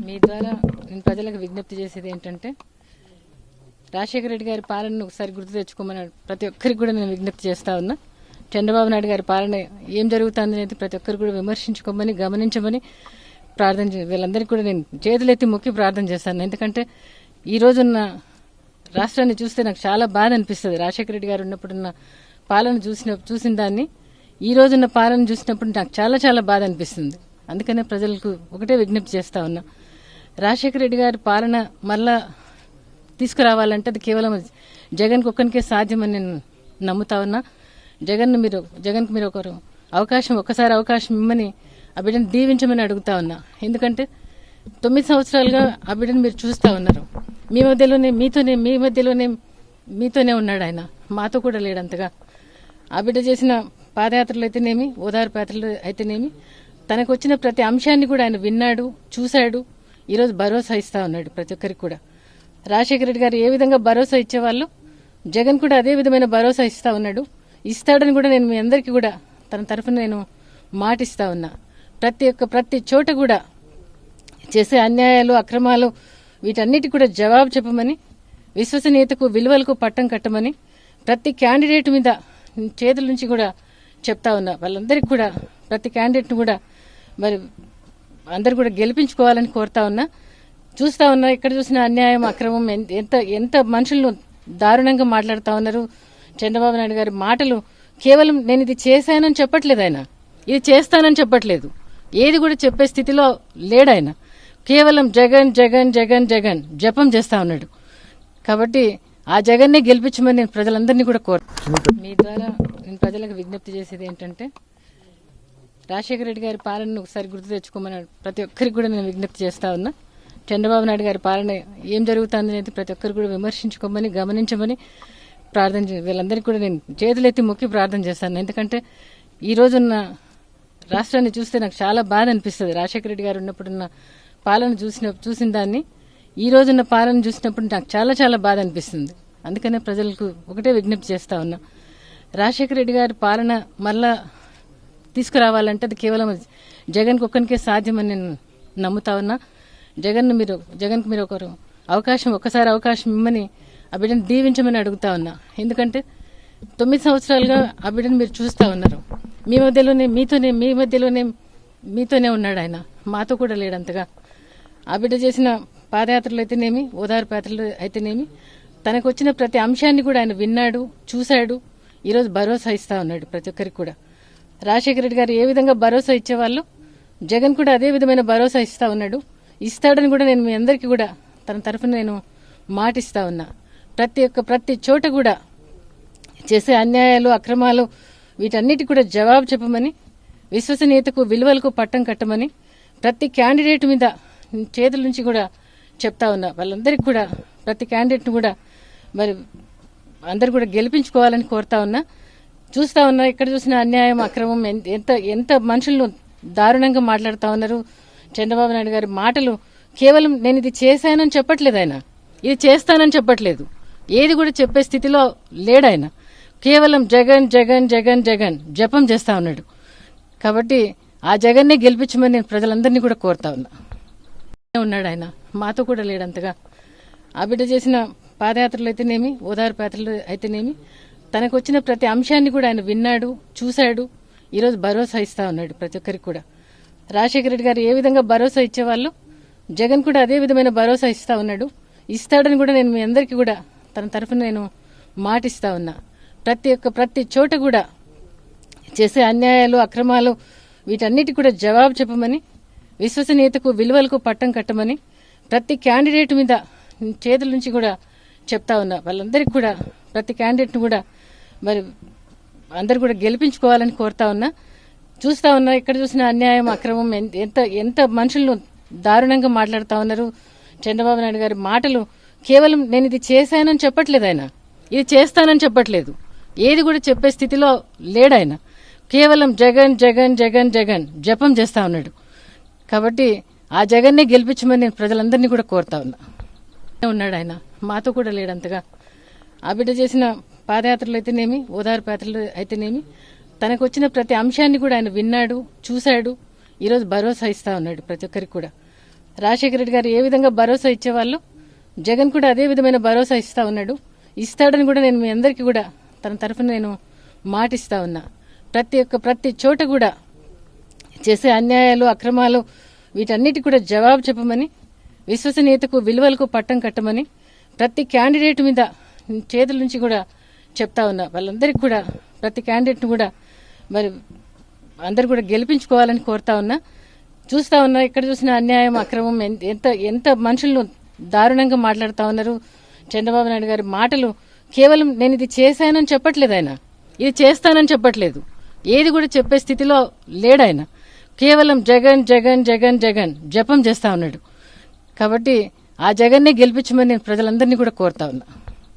మీ ద్వారా నేను ప్రజలకు విజ్ఞప్తి చేసేది ఏంటంటే రాజశేఖర రెడ్డి గారి పాలనను ఒకసారి గుర్తు తెచ్చుకోమని ప్రతి ఒక్కరికి కూడా నేను విజ్ఞప్తి చేస్తా ఉన్నా. చంద్రబాబు నాయుడు గారి పాలన ఏం జరుగుతుంది అనేది ప్రతి ఒక్కరు కూడా విమర్శించుకోమని గమనించమని వీళ్ళందరికీ కూడా నేను చేతులెత్తి మొక్కి ప్రార్థన చేస్తాను. ఎందుకంటే ఈ రోజున్న రాష్ట్రాన్ని చూస్తే నాకు చాలా బాధ అనిపిస్తుంది. రాజశేఖర రెడ్డి గారు ఉన్నప్పుడున్న పాలన చూసిన దాన్ని ఈ రోజున్న పాలన చూసినప్పుడు నాకు చాలా చాలా బాధ అనిపిస్తుంది. అందుకనే ప్రజలకు ఒకటే విజ్ఞప్తి చేస్తా ఉన్నా, రాజశేఖర రెడ్డి గారి పాలన మళ్ళా తీసుకురావాలంటే అది కేవలం జగన్కి ఒక్కరికే సాధ్యమని నేను నమ్ముతా ఉన్నా. జగన్కి మీరు ఒక్కసారి అవకాశం ఇమ్మని ఆ బిడ్డను దీవించమని అడుగుతా ఉన్నా. ఎందుకంటే 9 సంవత్సరాలుగా ఆ బిడ్డను మీరు చూస్తూ ఉన్నారు. మీ మధ్యలోనే ఉన్నాడు ఆయన, మాతో కూడా లేడంతగా. ఆ బిడ్డ చేసిన పాదయాత్రలు అయితేనేమి, ఓదార్పు యాత్రలు అయితేనేమి, తనకు వచ్చిన ప్రతి అంశాన్ని కూడా ఆయన విన్నాడు, చూశాడు. ఈరోజు భరోసా ఇస్తా ఉన్నాడు ప్రతి ఒక్కరికి కూడా. రాజశేఖర రెడ్డి గారు ఏ విధంగా భరోసా ఇచ్చేవాళ్ళు, జగన్ కూడా అదే విధమైన భరోసా ఇస్తా ఉన్నాడు. ఇస్తాడని కూడా నేను మీ అందరికీ కూడా తన తరఫున నేను మాటిస్తా ఉన్నా. ప్రతి చోట కూడా చేసే అన్యాయాలు, అక్రమాలు వీటన్నిటి కూడా జవాబు చెప్పమని, విశ్వసనీయతకు విలువలకు పట్టం కట్టమని ప్రతి క్యాండిడేట్ మీద చేతుల నుంచి కూడా చెప్తా ఉన్నా. వాళ్ళందరికీ కూడా ప్రతి క్యాండిడేట్ను కూడా మరి అందరు కూడా గెలిపించుకోవాలని కోరుతా ఉన్నా. చూస్తా ఉన్నా, ఎక్కడ చూసినా అన్యాయం, అక్రమం, ఎంత మనుషులను దారుణంగా మాట్లాడుతూ ఉన్నారు. చంద్రబాబు నాయుడు గారి మాటలు కేవలం నేను ఇది చేశానని చెప్పట్లేదు, ఆయన ఇది చేస్తానని చెప్పట్లేదు, ఏది కూడా చెప్పే స్థితిలో లేడు ఆయన. కేవలం జగన్ జగన్ జగన్ జగన్ జపం చేస్తా ఉన్నాడు. కాబట్టి ఆ జగన్నే గెలిపించమని నేను ప్రజలందరినీ కూడా మీ ద్వారా నేను ప్రజలకు విజ్ఞప్తి చేసేది ఏంటంటే రాజశేఖర రెడ్డి గారి పాలనను ఒకసారి గుర్తు తెచ్చుకోమని ప్రతి ఒక్కరికి కూడా నేను విజ్ఞప్తి చేస్తా ఉన్నా. చంద్రబాబు నాయుడు గారి పాలన ఏం జరుగుతుంది అనేది ప్రతి ఒక్కరు కూడా విమర్శించుకోమని గమనించమని వీళ్ళందరికీ కూడా నేను చేతులెత్తి మొక్కి ప్రార్థన చేస్తాను. ఎందుకంటే ఈ రోజున్న రాష్ట్రాన్ని చూస్తే నాకు చాలా బాధ అనిపిస్తుంది. రాజశేఖర రెడ్డి గారు ఉన్నప్పుడున్న పాలన చూసిన దాన్ని ఈ రోజున్న పాలన చూసినప్పుడు నాకు చాలా చాలా బాధ అనిపిస్తుంది. అందుకనే ప్రజలకు ఒకటే విజ్ఞప్తి చేస్తా ఉన్నా, రాజశేఖర రెడ్డి గారి పాలన మళ్ళా తీసుకురావాలంటే అది కేవలం జగన్కి ఒక్కరికే సాధ్యమని నేను నమ్ముతా ఉన్నా. జగన్కి మీరు ఒక్కసారి అవకాశం ఇమ్మని ఆ బిడ్డను దీవించమని అడుగుతా ఉన్నా. ఎందుకంటే 9 సంవత్సరాలుగా ఆ బిడ్డను మీరు చూస్తూ ఉన్నారు. మీతోనే ఉన్నాడు ఆయన, మాతో కూడా లేడంతగా. ఆ బిడ్డ చేసిన పాదయాత్రలు అయితేనేమి, ఓదార్పు యాత్రలు అయితేనేమి, తనకు వచ్చిన ప్రతి అంశాన్ని కూడా ఆయన విన్నాడు, చూశాడు. ఈరోజు భరోసా ఇస్తా ఉన్నాడు ప్రతి ఒక్కరికి కూడా. రాజశేఖర రెడ్డి గారు ఏ విధంగా భరోసా ఇచ్చేవాళ్ళు, జగన్ కూడా అదే విధమైన భరోసా ఇస్తా ఉన్నాడు. ఇస్తాడని కూడా నేను మీ అందరికీ కూడా తన తరఫున నేను మాటిస్తా ఉన్నా. ప్రతి చోట కూడా చేసే అన్యాయాలు, అక్రమాలు వీటన్నిటి కూడా జవాబు చెప్పమని, విశ్వసనీయతకు విలువలకు పట్టం కట్టమని ప్రతి క్యాండిడేట్ మీద చేతుల నుంచి కూడా చెప్తా ఉన్నా. వాళ్ళందరికీ కూడా ప్రతి క్యాండిడేట్ను కూడా మరి అందరు కూడా గెలిపించుకోవాలని కోరుతా ఉన్నా. చూస్తా ఉన్నా, ఎక్కడ చూసినా అన్యాయం, అక్రమం, ఎంత మనుషులను దారుణంగా మాట్లాడుతూ ఉన్నారు. చంద్రబాబు నాయుడు గారి మాటలు కేవలం నేను ఇది చేశానని చెప్పట్లేదు, ఆయన ఇది చేస్తానని చెప్పట్లేదు, ఏది కూడా చెప్పే స్థితిలో లేడు ఆయన. కేవలం జగన్ జగన్ జగన్ జగన్ జపం చేస్తా ఉన్నాడు. కాబట్టి ఆ జగన్నే గెలిపించమని నేను ప్రజలందరినీ కూడా కోరుతా ఉన్నాడు ఆయన, మాతో కూడా లేడంతగా. ఆ బిడ్డ చేసిన పాదయాత్రలు అయితేనేమి, ఓదార్పు యాత్రలు అయితేనేమి, తనకు వచ్చిన ప్రతి అంశాన్ని కూడా ఆయన విన్నాడు, చూశాడు. ఈరోజు భరోసా ఇస్తా ఉన్నాడు ప్రతి ఒక్కరికి కూడా. రాజశేఖర రెడ్డి గారు ఏ విధంగా భరోసా ఇచ్చేవాళ్ళు, జగన్ కూడా అదే విధమైన భరోసా ఇస్తా ఉన్నాడు. ఇస్తాడని కూడా నేను మీ అందరికీ కూడా తన తరఫున నేను మాటిస్తా ఉన్నా. ప్రతి చోట కూడా చేసే అన్యాయాలు, అక్రమాలు వీటన్నిటి కూడా జవాబు చెప్పమని, విశ్వసనీయతకు విలువలకు పట్టం కట్టమని ప్రతి క్యాండిడేట్ మీద చేతుల నుంచి కూడా చెప్తా ఉన్నా. వాళ్ళందరికీ కూడా ప్రతి క్యాండిడేట్ను కూడా మరి అందరు కూడా గెలిపించుకోవాలని కోరుతా ఉన్నా. చూస్తా ఉన్నా, ఎక్కడ చూసినా అన్యాయం, అక్రమం, ఎంత మనుషులను దారుణంగా మాట్లాడుతూ ఉన్నారు. చంద్రబాబు నాయుడు గారి మాటలు కేవలం నేను ఇది చేశానని చెప్పట్లేదు, ఆయన ఇది చేస్తానని చెప్పట్లేదు, ఏది కూడా చెప్పే స్థితిలో లేడు ఆయన. కేవలం జగన్ జగన్ జగన్ జగన్ జపం చేస్తా ఉన్నాడు. కాబట్టి ఆ జగన్నే గెలిపించమని నేను ప్రజలందరినీ కూడా కోరుతా ఉన్నాడు ఆయన, మాతో కూడా లేడంతగా. ఆ బిడ్డ చేసిన పాదయాత్రలు అయితేనేమి, ఓదార్పు యాత్రలు అయితేనేమి, తనకు వచ్చిన ప్రతి అంశాన్ని కూడా ఆయన విన్నాడు, చూశాడు. ఈరోజు భరోసా ఇస్తా ఉన్నాడు ప్రతి ఒక్కరికి కూడా. రాజశేఖర రెడ్డి గారు ఏ విధంగా భరోసా ఇచ్చేవాళ్ళు జగన్ కూడా అదే విధమైన భరోసా ఇస్తా ఉన్నాడు. ఇస్తాడని కూడా నేను మీ అందరికీ కూడా తన తరఫున నేను మాటిస్తా ఉన్నా. ప్రతి చోట కూడా చేసే అన్యాయాలు, అక్రమాలు వీటన్నిటి కూడా జవాబు చెప్పమని, విశ్వసనీయతకు, విలువలకు పట్టం కట్టమని ప్రతి క్యాండిడేట్ మీద చేతుల నుంచి కూడా చెప్తా ఉన్నా. వాళ్ళందరికీ కూడా ప్రతి క్యాండిడేట్ను కూడా మరి అందరు కూడా గెలిపించుకోవాలని కోరుతా ఉన్నా. చూస్తా ఉన్నా ఎక్కడ చూసినా అన్యాయం, అక్రమం, ఎంత మనుషులను దారుణంగా మాట్లాడుతూ ఉన్నారు. చంద్రబాబు నాయుడు గారి మాటలు కేవలం నేను ఇది చేశానని చెప్పట్లేదు, ఆయన ఇది చేస్తానని చెప్పట్లేదు, ఏది కూడా చెప్పే స్థితిలో లేడు ఆయన. కేవలం జగన్ జగన్ జగన్ జగన్ జపం చేస్తా ఉన్నాడు. కాబట్టి ఆ జగన్నే గెలిపించమని నేను ప్రజలందరినీ కూడా కోరుతా ఉన్నా.